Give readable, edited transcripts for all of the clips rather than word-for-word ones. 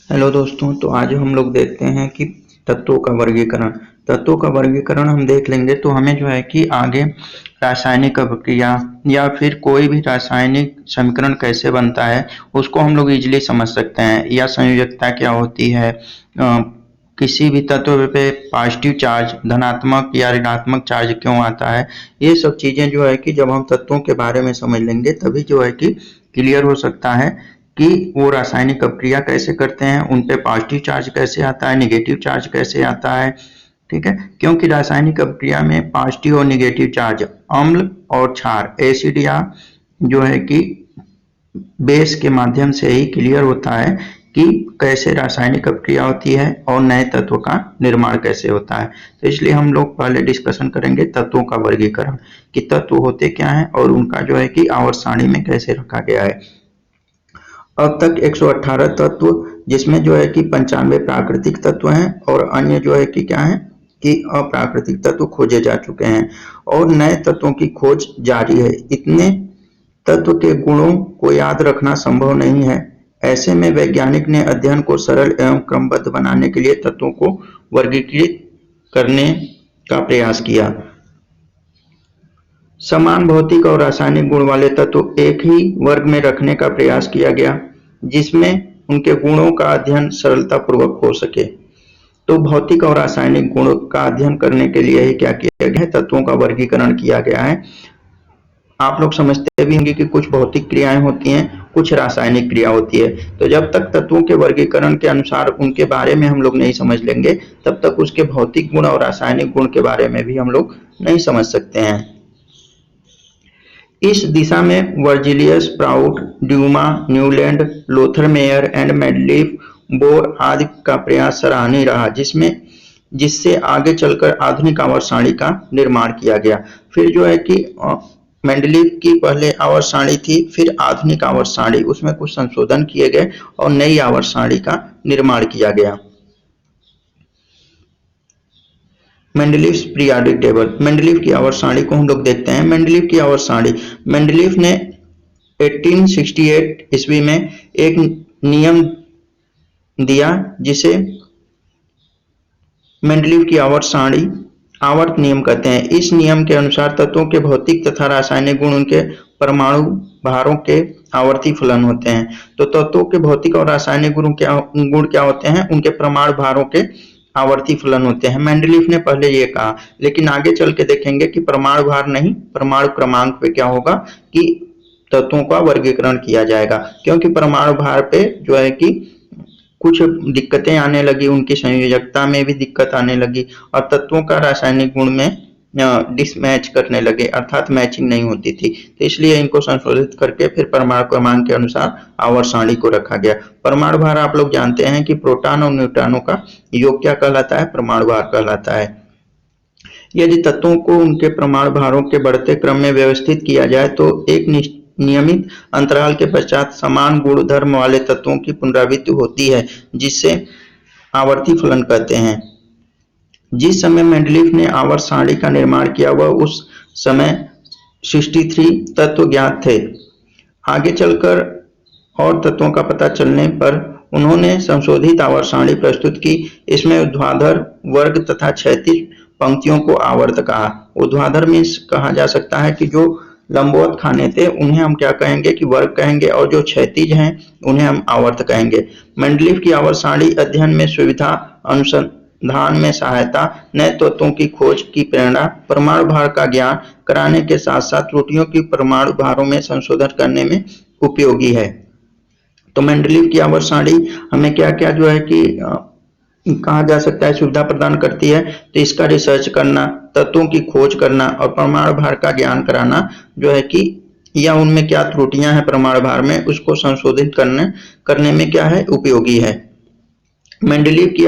Hello दोस्तों, तो आज हम लोग देखते हैं कि तत्वों का वर्गीकरण। तत्वों का वर्गीकरण हम देख लेंगे तो हमें जो है कि आगे रासायनिक अभिक्रिया या फिर कोई भी रासायनिक समीकरण कैसे बनता है उसको हम लोग इजीली समझ सकते हैं, या संयोजकता क्या होती है, किसी भी तत्व पे पॉजिटिव चार्ज, धनात्मक या ऋणात्मक चार्ज क्यों आता है। ये सब चीजें जो है कि जब हम तत्वों के बारे में समझ लेंगे तभी जो है कि क्लियर हो सकता है कि वो रासायनिक अभिक्रिया कैसे करते हैं, उन पे पॉजिटिव चार्ज कैसे आता है, नेगेटिव चार्ज कैसे आता है। ठीक है, क्योंकि रासायनिक अभिक्रिया में पॉजिटिव और नेगेटिव चार्ज अम्ल और क्षार, एसिड या जो है कि बेस के माध्यम से ही क्लियर होता है कि कैसे रासायनिक अभिक्रिया होती है और नए तत्व का निर्माण कैसे होता है। तो इसलिए हम लोग पहले डिस्कशन करेंगे तत्वों का वर्गीकरण, कि तत्व होते क्या हैं और उनका जो है कि आवर्त सारणी में कैसे रखा गया है। अब तक 118 तत्व, जिसमें जो है कि 95 प्राकृतिक तत्व हैं और अन्य जो है कि क्या है कि अप्राकृतिक तत्व खोजे जा चुके हैं और नए तत्वों की खोज जारी है। इतने तत्व के गुणों को याद रखना संभव नहीं है। ऐसे में वैज्ञानिक ने अध्ययन को सरल एवं क्रमबद्ध बनाने के लिए तत्वों को वर्गीकृत करने का प्रयास किया। समान भौतिक और रासायनिक गुण वाले तत्व एक ही वर्ग में रखने का प्रयास किया गया, जिसमें उनके गुणों का अध्ययन सरलतापूर्वक हो सके। तो भौतिक और रासायनिक गुणों का अध्ययन करने के लिए ही क्या किया गया है, तत्वों का वर्गीकरण किया गया है। आप लोग समझते भी होंगे कि कुछ भौतिक क्रियाएं होती हैं, कुछ रासायनिक क्रिया होती है। तो जब तक तत्वों के वर्गीकरण के अनुसार उनके बारे में हम लोग नहीं समझ लेंगे, तब तक उसके भौतिक गुण और रासायनिक गुण के बारे में भी हम लोग नहीं समझ सकते हैं। इस दिशा में Berzelius, Prout, Dumas, Newlands, Lothar Meyer and Mendeleev, Bohr आदि का प्रयास सराहनीय रहा, जिससे आगे चलकर आधुनिक आवर्त सारणी का निर्माण किया गया। फिर जो है कि मेंडलीफ की पहले आवर्त सारणी थी, फिर आधुनिक आवर्त सारणी, उसमें कुछ संशोधन किए गए और नई आवर्त सारणी का निर्माण किया गया। मेंडलीफ पीरियोडिक टेबल, मेंडलीफ की आवर्त सारणी को हम लोग देखते हैं। मेंडलीफ की आवर्त सारणी, मेंडलीफ ने 1868 ईस्वी में एक नियम दिया जिसे मेंडलीफ की आवर्त सारणी आवर्त नियम कहते हैं। इस नियम के अनुसार तत्वों के भौतिक तथा रासायनिक गुण उनके परमाणु भारों के आवर्ती फलन होते हैं। तो तत्वों के भौतिक और रासायनिक गुण क्या होते हैं, उनके परमाणु भारों के आवर्ती फलन होते हैं। मेंडलीफ ने पहले ये कहा, लेकिन आगे चल के देखेंगे कि परमाणु भार नहीं, परमाणु क्रमांक पे क्या होगा कि तत्वों का वर्गीकरण किया जाएगा, क्योंकि परमाणु भार पे जो है कि कुछ दिक्कतें आने लगी, उनकी संयोजकता में भी दिक्कत आने लगी और तत्वों का रासायनिक गुण में डिसमैच करने लगे, अर्थात मैचिंग नहीं होती थी। तो इसलिए इनको संशोधित करके फिर परमाणु क्रमांक के अनुसार आवर्त सारणी को रखा गया। परमाणु भार आप लोग जानते हैं कि प्रोटॉन और न्यूट्रॉनों का योग क्या कहलाता है, परमाणु भार कहलाता है। यदि तत्वों को उनके परमाणु भारों के बढ़ते क्रम में व्यवस्थित किया जाए तो एक नियमित अंतराल के पश्चात समान गुणधर्म वाले तत्वों की पुनरावृत्ति होती है, जिसे आवर्ती फलन कहते हैं। जिस समय मेंडलीफ ने आवर्त सारणी का निर्माण किया वह उस समय 63 तत्व ज्ञात थे। आगे चलकर और तत्वों का पता चलने पर उन्होंने संशोधित आवर्त सारणी प्रस्तुत की। इसमें ऊर्ध्वाधर वर्ग तथा क्षैतिज पंक्तियों को आवर्त कहा। ऊर्ध्वाधर में कहा जा सकता है कि जो लंबवत खाने थे उन्हें हम क्या कहेंगे कि वर्ग कहेंगे, और जो क्षैतिज हैं उन्हें हम आवर्त कहेंगे। मेंडलीफ की आवर्त सारणी अध्ययन में सुविधा, अनुसंधान में सहायता, नए तत्वों की खोज की प्रेरणा, परमाणु भार का ज्ञान कराने के साथ साथ त्रुटियों की परमाणु भारों में संशोधन करने में उपयोगी है। तो मेंडलीफ की आवर्त सारणी हमें क्या क्या जो है कि कहा जा सकता है सुविधा प्रदान करती है। तो इसका रिसर्च करना, तत्वों की खोज करना और परमाणु भार का ज्ञान कराना जो है कि, या उनमें क्या त्रुटियां हैं परमाणु भार में, उसको संशोधित करने में क्या है, उपयोगी है। मेंडलीफ की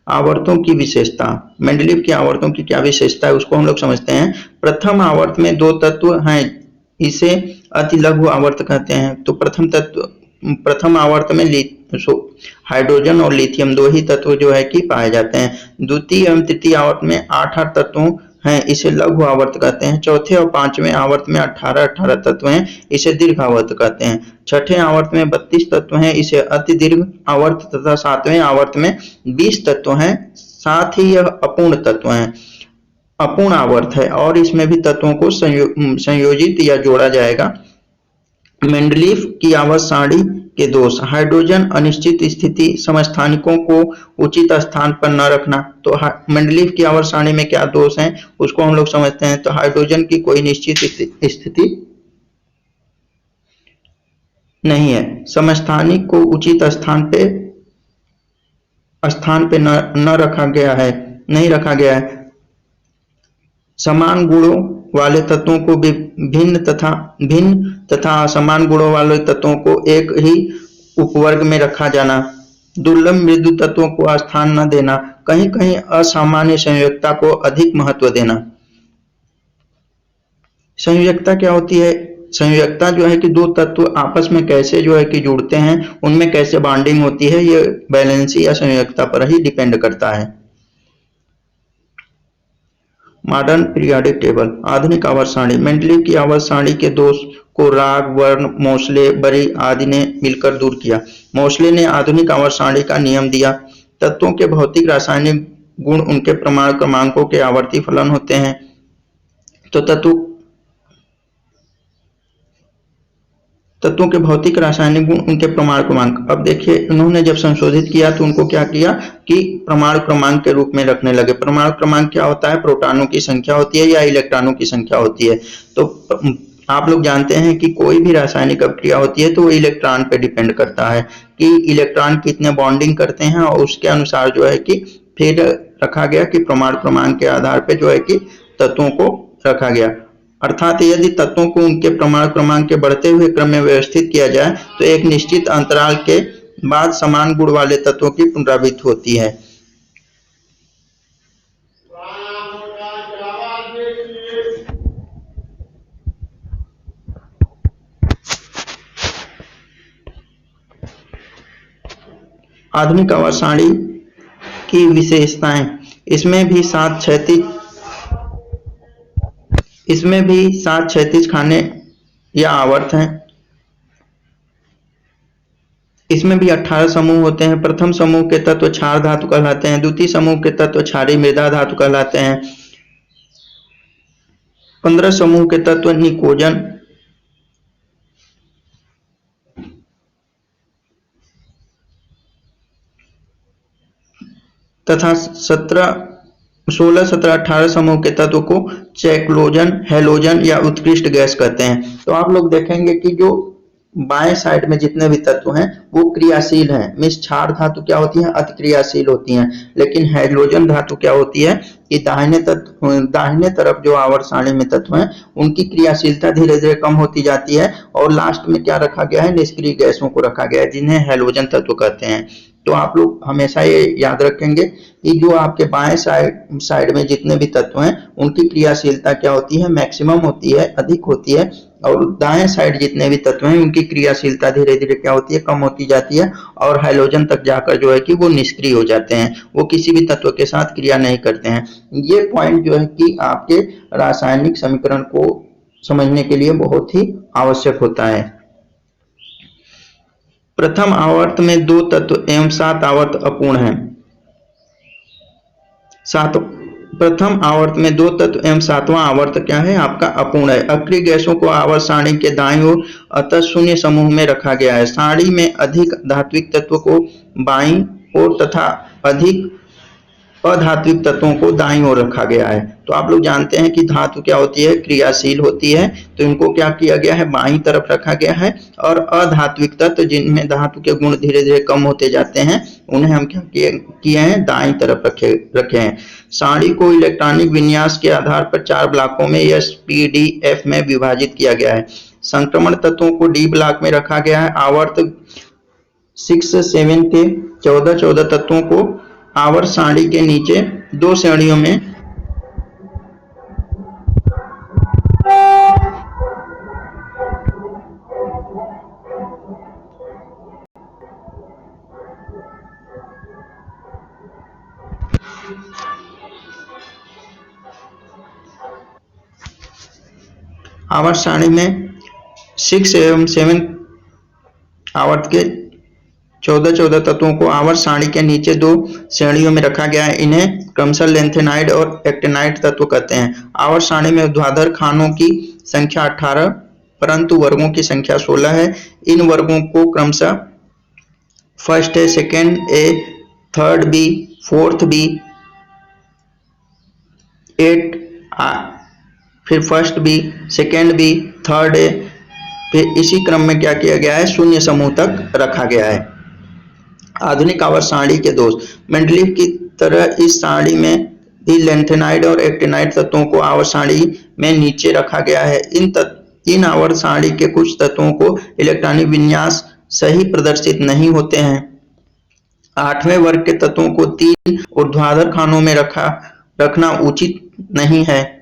आवर्तों की विशेषता, मेंडलीफ की आवर्तों की क्या विशेषता है उसको हम लोग समझते हैं। प्रथम आवर्त में दो तत्व हैं, इसे अति लघु आवर्त कहते हैं। तो प्रथम आवर्त में हाइड्रोजन और लिथियम दो ही तत्व जो है कि पाए जाते हैं। द्वितीय एवं तृतीय आवर्त में 8 तत्वों हैं, इसे लघु आवर्त कहते हैं। चौथे और पांचवें आवर्त में 18-18 तत्व हैं, इसे दीर्घ आवर्त कहते हैं। छठे आवर्त में 32 तत्व हैं, इसे अति दीर्घ आवर्त, तथा सातवें आवर्त में 20 तत्व हैं, साथ ही यह अपूर्ण तत्व हैं, अपूर्ण आवर्त है और इसमें भी तत्वों को संयोजित या जोड़ा जाएगा। मेंडलीफ की आवर्त सारणी के दोष: हाइड्रोजन अनिश्चित स्थिति, समस्थानिकों को उचित स्थान पर न रखना। तो मेंडलीफ की आवर्त सारणी में क्या दोष हैं उसको हम लोग समझते हैं। तो हाइड्रोजन की कोई निश्चित स्थिति नहीं है, समस्थानिक को उचित स्थान पे न रखा गया है, नहीं रखा गया है। समान गुणों वाले तत्वों को भिन्न तथा असमान गुणों वाले तत्वों को एक ही उपवर्ग में रखा जाना, दुर्लभ मृदु तत्वों को स्थान न देना, कहीं कहीं असामान्य संयोजकता को अधिक महत्व देना। संयोजकता क्या होती है? संयोजकता जो है कि दो तत्व आपस में कैसे जो है कि जुड़ते हैं, उनमें कैसे बॉन्डिंग होती है, ये बैलेंसी या संयोजकता पर ही डिपेंड करता है। मॉडर्न पीरियोडिक टेबल, आधुनिक आवर्त सारणी। मेंडलीव की आवर्त सारणी के दोष को राग, वर्ण, मोसले, बरी आदि ने मिलकर दूर किया। मोसले ने आधुनिक आवर्त सारणी का नियम दिया। तत्वों के भौतिक रासायनिक गुण उनके प्रमाण क्रमांकों के आवर्ती फलन होते हैं। तो तत्वों के भौतिक रासायनिक गुण उनके प्रमाण क्रमांक। अब देखिए इन्होंने जब संशोधित किया तो उनको क्या किया कि प्रमाण क्रमांक के रूप में रखने लगे। प्रमाण क्रमांक क्या होता है? प्रोटॉनों की संख्या होती है या इलेक्ट्रॉनों की संख्या होती है। तो आप लोग जानते हैं कि कोई भी रासायनिक अभिक्रिया होती है तो वो इलेक्ट्रॉन पे डिपेंड करता है कि इलेक्ट्रॉन कितने बॉन्डिंग करते हैं, और उसके अनुसार जो है कि फिर रखा गया कि प्रमाण क्रमांक के आधार पर जो है कि तत्वों को रखा गया। अर्थात यदि तत्वों को उनके प्रमाण क्रमांक के बढ़ते हुए क्रम में व्यवस्थित किया जाए तो एक निश्चित अंतराल के बाद समान गुण वाले तत्वों की पुनरावृत्ति होती है। आधुनिक आवर्त सारणी की विशेषताएं: इसमें भी सात क्षैतिज खाने या आवर्त हैं। इसमें भी 18 समूह होते हैं। प्रथम समूह के तत्व क्षार धातु कहलाते हैं, द्वितीय समूह के तत्व क्षारीय मृदा धातु कहलाते हैं। 15 समूह के तत्व निकोजन तथा 16, 17, 18 समूह के तत्व को चैक्लोजन, हैलोजन या उत्कृष्ट गैस कहते हैं। तो आप लोग देखेंगे कि जो बाएं साइड में जितने भी तत्व हैं वो क्रियाशील हैं। मीन्स क्षार धातु क्या होती है? अति क्रियाशील होती हैं। लेकिन हाइड्रोजन धातु क्या होती है कि दाहिने तरफ जो आवर्त सारणी में तत्व हैं उनकी क्रियाशीलता धीरे धीरे कम होती जाती है, और लास्ट में क्या रखा गया है? निष्क्रिय गैसों को रखा गया है जिन्हें हैलोजन तत्व कहते हैं। तो आप लोग हमेशा ये याद रखेंगे कि जो आपके बाएं साइड में जितने भी तत्व हैं उनकी क्रियाशीलता क्या होती है? मैक्सिमम होती है, अधिक होती है, और दाएं साइड जितने भी तत्व हैं उनकी क्रियाशीलता धीरे धीरे क्या होती है? कम होती जाती है, और हाइड्रोजन तक जाकर जो है कि वो निष्क्रिय हो जाते हैं, वो किसी भी तत्व के साथ क्रिया नहीं करते हैं। ये पॉइंट जो है कि आपके रासायनिक समीकरण को समझने के लिए बहुत ही आवश्यक होता है। प्रथम आवर्त में 2 तत्व एवं 7 आवर्त अपूर्ण हैं। प्रथम आवर्त में 2 तत्व एवं 7वां आवर्त क्या है? आपका अपूर्ण है। अक्रिय गैसों को आवर्त सारणी के दाईं ओर अतः शून्य समूह में रखा गया है। सारणी में अधिक धात्विक तत्व को बाईं ओर तथा अधिक अधात्विक तत्वों को दाईं ओर रखा गया है। तो आप लोग जानते हैं कि धातु क्या होती है? क्रियाशील होती है, तो इनको क्या किया गया है? बाईं तरफ रखा गया है, और अधात्विक तत्व जिनमें धातु के गुण धीरे धीरे कम होते जाते हैं उन्हें हम क्या किए हैं? दाईं तरफ रखे हैं। सारणी को इलेक्ट्रॉनिक विन्यास के आधार पर 4 ब्लॉकों में एस, पी, डी, एफ में विभाजित किया गया है। संक्रमण तत्वों को डी ब्लॉक में रखा गया है। आवर्त 6, 7 के 14 तत्वों को आवर्त सारणी के नीचे 2 श्रेणियों में आवर्त सारणी में 6 एवं 7 आवर्त के 14 तत्वों को आवर्त सारणी के नीचे 2 श्रेणियों में रखा गया है। इन्हें क्रमशः लेंथेनाइड और एक्टिनाइड तत्व कहते हैं। आवर्त सारणी में ऊर्ध्वाधर खानों की संख्या 18 परंतु वर्गों की संख्या 16 है। इन वर्गों को क्रमशः first A, second A, third B, fourth B, 8 फिर first B, second B, third A, फिर इसी क्रम में क्या किया गया है, शून्य समूह तक रखा गया है। आधुनिक आवर्त सारणी के दोष। मेंडलीव की तरह इस सारणी में भी लेंथेनाइड और एक्टिनाइड तत्वों को आवर्त सारणी में नीचे रखा गया है। इन आवर्त सारणी के कुछ तत्वों को इलेक्ट्रॉनिक विन्यास सही प्रदर्शित नहीं होते हैं। 8वें वर्ग के तत्वों को 3 ऊर्ध्वाधर खानों में रखना उचित नहीं है।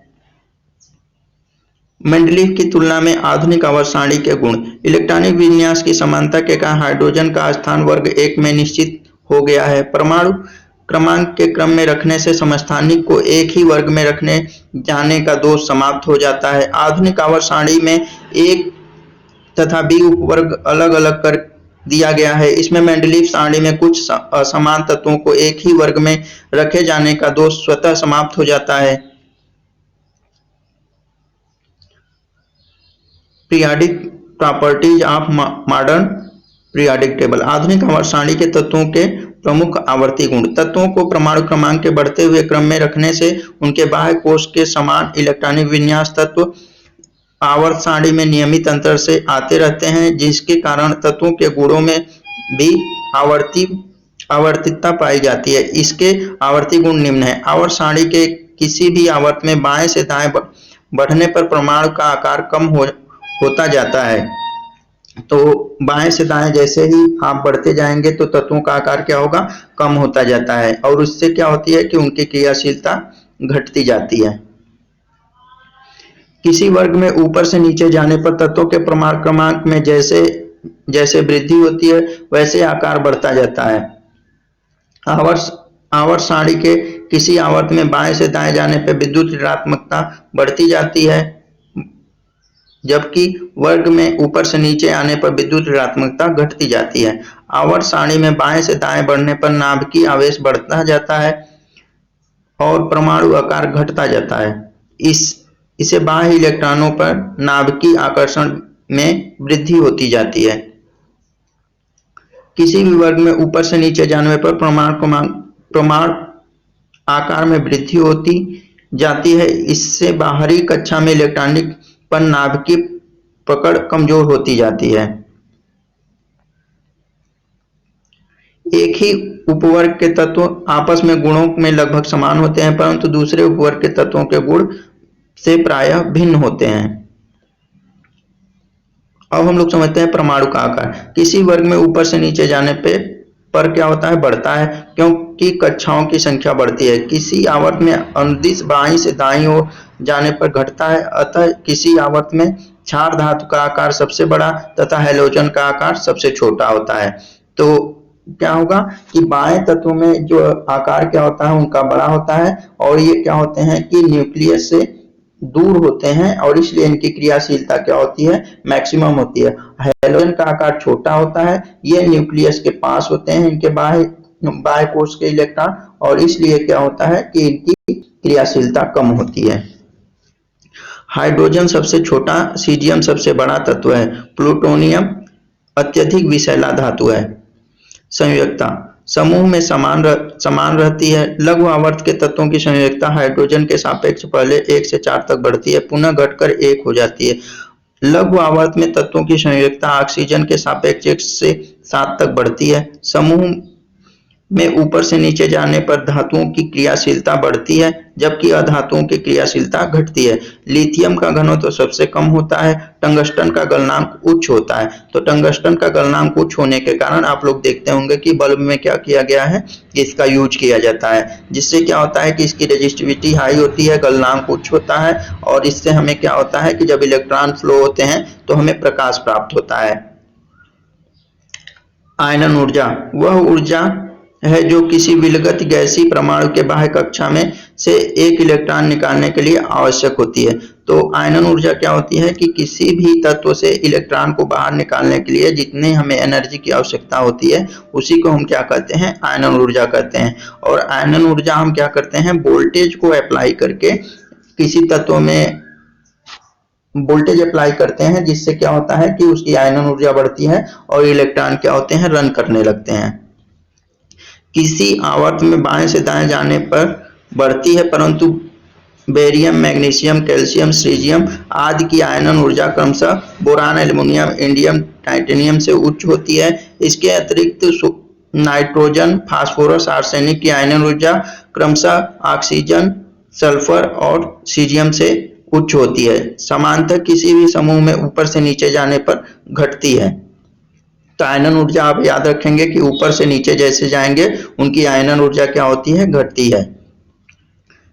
मेंडलीव की तुलना में आधुनिक आवर्त सारणी के गुण। इलेक्ट्रॉनिक विन्यास की समानता के कारण हाइड्रोजन का स्थान वर्ग 1 में निश्चित हो गया है। परमाणु क्रमांक के क्रम में रखने से समस्थानिक को एक ही वर्ग में रखने जाने का दोष समाप्त हो जाता है। आधुनिक आवर्त सारणी में एक तथा बी उपवर्ग अलग अलग कर दिया गया है। इसमें मेंडलीव सारणी में कुछ असमान तत्वों को एक ही वर्ग में रखे जाने का दोष स्वतः समाप्त हो जाता है। Periodic properties of modern periodic table. आधुनिक आवर्त सारणी के तत्वों के प्रमुख आवर्ती गुण। तत्वों को परमाणु क्रमांक के बढ़ते हुए क्रम में रखने से उनके बाह्य कोश के समान इलेक्ट्रॉनिक विन्यास तत्व आवर्त सारणी में नियमित अंतर से आते रहते हैं, जिसके कारण तत्वों के गुणों में भी आवर्तितता पाई जाती है। इसके आवर्ती गुण निम्न है। आवर्त सारणी के किसी भी आवर्त में बाएं से दाएं बढ़ने पर परमाणु का आकार कम होता जाता है। तो बाएं से दाएं जैसे ही आप बढ़ते जाएंगे तो तत्वों का आकार क्या होगा, कम होता जाता है और उससे क्या होती है कि उनकी क्रियाशीलता घटती जाती है। किसी वर्ग में ऊपर से नीचे जाने पर तत्वों के परमाणु क्रमांक में जैसे जैसे वृद्धि होती है वैसे आकार बढ़ता जाता है। आवर्त सारणी के किसी आवर्त में बाएं से दाएं जाने पर विद्युत ऋणात्मकता बढ़ती जाती है, जबकि वर्ग में ऊपर से नीचे आने पर विद्युत ऋणात्मकता घटती जाती है। आवर्त सारणी में बाएं से दाएं बढ़ने पर नाभिकीय आवेश बढ़ता जाता है और परमाणु आकार घटता जाता है। इसे बाह्य इलेक्ट्रॉनों पर नाभिकीय आकर्षण में वृद्धि होती जाती है। किसी भी वर्ग में ऊपर से नीचे जाने पर परमाणु आकार में वृद्धि होती जाती है। इससे बाहरी कक्षा में इलेक्ट्रॉनिक पर नाभिकीय पकड़ कमजोर होती जाती है। एक ही उपवर्ग के तत्व आपस में गुणों में लगभग समान होते हैं, परंतु दूसरे उपवर्ग के तत्वों के गुण से प्रायः भिन्न होते हैं। अब हम लोग समझते हैं परमाणु का आकार। किसी वर्ग में ऊपर से नीचे जाने पर क्या होता है, बढ़ता है, क्योंकि कक्षाओं की संख्या बढ़ती है। किसी आवर्त में अनुदिश बाईं से दाईं ओर जाने पर घटता है। अतः किसी आवर्त में क्षार धातु का आकार सबसे बड़ा तथा हैलोजन का आकार सबसे छोटा होता है। तो क्या होगा कि बाएं तत्व में जो आकार क्या होता है उनका बड़ा होता है और ये क्या होते हैं कि न्यूक्लियस से दूर होते हैं और इसलिए इनकी क्रियाशीलता क्या होती है, मैक्सिमम होती है। हैलोजन का आकार छोटा होता है, ये न्यूक्लियस के पास होते हैं इनके बाह्य कोश के इलेक्ट्रॉन और इसलिए क्या होता है कि इनकी क्रियाशीलता कम होती है। हाइड्रोजन सबसे छोटा, सीजियम सबसे बड़ा तत्व है, प्लूटोनियम अत्यधिक विषैला धातु है। संयोजकता समूह में समान रहती है। लघु आवर्त के तत्वों की संयोजकता हाइड्रोजन के सापेक्ष पहले 1 से 4 तक बढ़ती है, पुनः घटकर 1 हो जाती है। लघु आवर्त में तत्वों की संयोजकता ऑक्सीजन के सापेक्ष 1 से 7 तक बढ़ती है। समूह में ऊपर से नीचे जाने पर धातुओं की क्रियाशीलता बढ़ती है, जबकि अधातुओं की क्रियाशीलता घटती है। लिथियम का घनत्व तो सबसे कम होता है। टंगस्टन का गलनांक उच्च होता है। तो टंगस्टन का गलनांक उच्च होने के कारण आप लोग देखते होंगे कि बल्ब में क्या किया गया है, इसका यूज किया जाता है, जिससे क्या होता है कि इसकी रेजिस्टिविटी हाई होती है, गलनांक उच्च होता है और इससे हमें क्या होता है कि जब इलेक्ट्रॉन फ्लो होते हैं तो हमें प्रकाश प्राप्त होता है। आयनन ऊर्जा वह ऊर्जा है जो किसी विलगत गैसीय परमाणु के बाह्य कक्षा में से एक इलेक्ट्रॉन निकालने के लिए आवश्यक होती है। तो आयनन ऊर्जा क्या होती है कि किसी भी तत्व से इलेक्ट्रॉन को बाहर निकालने के लिए जितने हमें एनर्जी की आवश्यकता होती है उसी को हम क्या कहते हैं, आयनन ऊर्जा कहते हैं। और आयनन ऊर्जा हम क्या करते हैं, वोल्टेज को अप्लाई करके किसी तत्व में वोल्टेज अप्लाई करते हैं, जिससे क्या होता है कि उसकी आयनन ऊर्जा बढ़ती है और इलेक्ट्रॉन क्या होते हैं, रन करने लगते हैं। किसी आवर्त में बाएं से दाएं जाने पर बढ़ती है, परंतु बेरियम, मैग्नीशियम, कैल्शियम, सीजियम आदि की आयनन ऊर्जा क्रमशः बोरान, एल्युमिनियम, इंडियम, टाइटेनियम से उच्च होती है। इसके अतिरिक्त नाइट्रोजन, फास्फोरस, आर्सेनिक की आयनन ऊर्जा क्रमशः ऑक्सीजन, सल्फर और सीजियम से उच्च होती है। समांतर किसी भी समूह में ऊपर से नीचे जाने पर घटती है। तो आयनन ऊर्जा आप याद रखेंगे कि ऊपर से नीचे जैसे जाएंगे उनकी आयनन ऊर्जा क्या होती है, घटती है।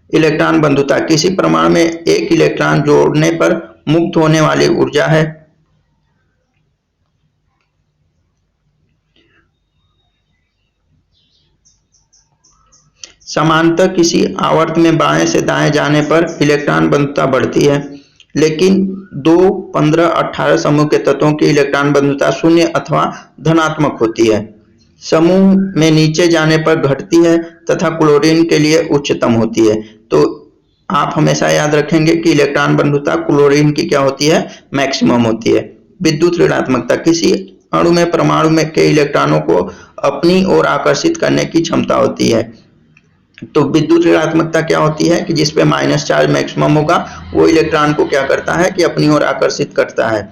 इलेक्ट्रॉन बंधुता किसी परमाणु में एक इलेक्ट्रॉन जोड़ने पर मुक्त होने वाली ऊर्जा है। समांतर किसी आवर्त में बाएं से दाएं जाने पर इलेक्ट्रॉन बंधुता बढ़ती है, लेकिन 2, 15, 18 समूह के तत्वों की इलेक्ट्रॉन बंधुता शून्य अथवा धनात्मक होती है। समूह में नीचे जाने पर घटती है तथा क्लोरीन के लिए उच्चतम होती है। तो आप हमेशा याद रखेंगे कि इलेक्ट्रॉन बंधुता क्लोरीन की क्या होती है, मैक्सिमम होती है। विद्युत ऋणात्मकता किसी अणु में परमाणु में के इलेक्ट्रॉनों को अपनी ओर आकर्षित करने की क्षमता होती है। तो विद्युत ऋणात्मकता क्या होती है कि जिसपे माइनस चार्ज मैक्सिमम होगा वो इलेक्ट्रॉन को क्या करता है कि अपनी ओर आकर्षित करता है।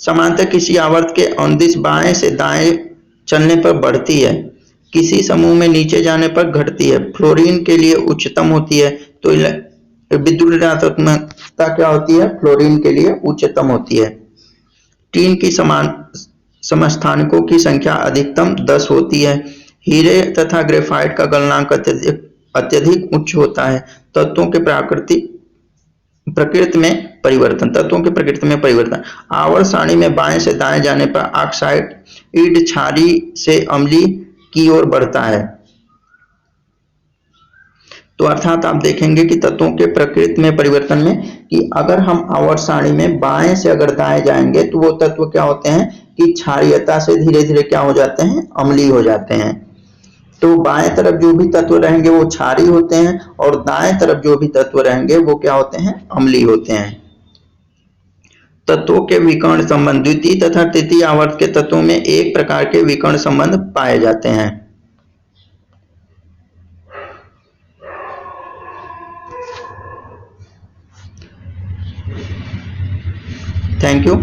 समांतर किसी आवर्त के अनुदिश बाएं से दाएं चलने पर बढ़ती है, किसी समूह में नीचे जाने पर घटती है। फ्लोरीन के लिए उच्चतम होती है। तो विद्युत ऋणात्मकता क्या होती है, फ्लोरीन के लिए उच्चतम होती है। टीन की समान समस्थानिकों की संख्या अधिकतम 10 होती है। हीरे तथा ग्रेफाइट का गलनांक अत्यधिक उच्च होता है। तत्वों के प्रकृति में परिवर्तन आवर्त सारणी में बाएं से दाएं जाने पर ऑक्साइड ईड क्षारीय से अम्लीय की ओर बढ़ता है। तो अर्थात आप देखेंगे कि तत्वों के प्रकृति में परिवर्तन में कि अगर हम आवर्त सारणी में बाएं से अगर दाएं जाएंगे तो वो तत्व क्या होते हैं कि क्षारीयता से धीरे धीरे क्या हो जाते हैं, अम्लीय हो जाते हैं। तो बाएं तरफ जो भी तत्व रहेंगे वो क्षारीय होते हैं और दाएं तरफ जो भी तत्व रहेंगे वो क्या होते हैं, अम्लीय होते हैं। तत्वों के विकर्ण संबंध द्वितीय तथा तृतीय आवर्त के तत्वों में एक प्रकार के विकर्ण संबंध पाए जाते हैं। Thank you.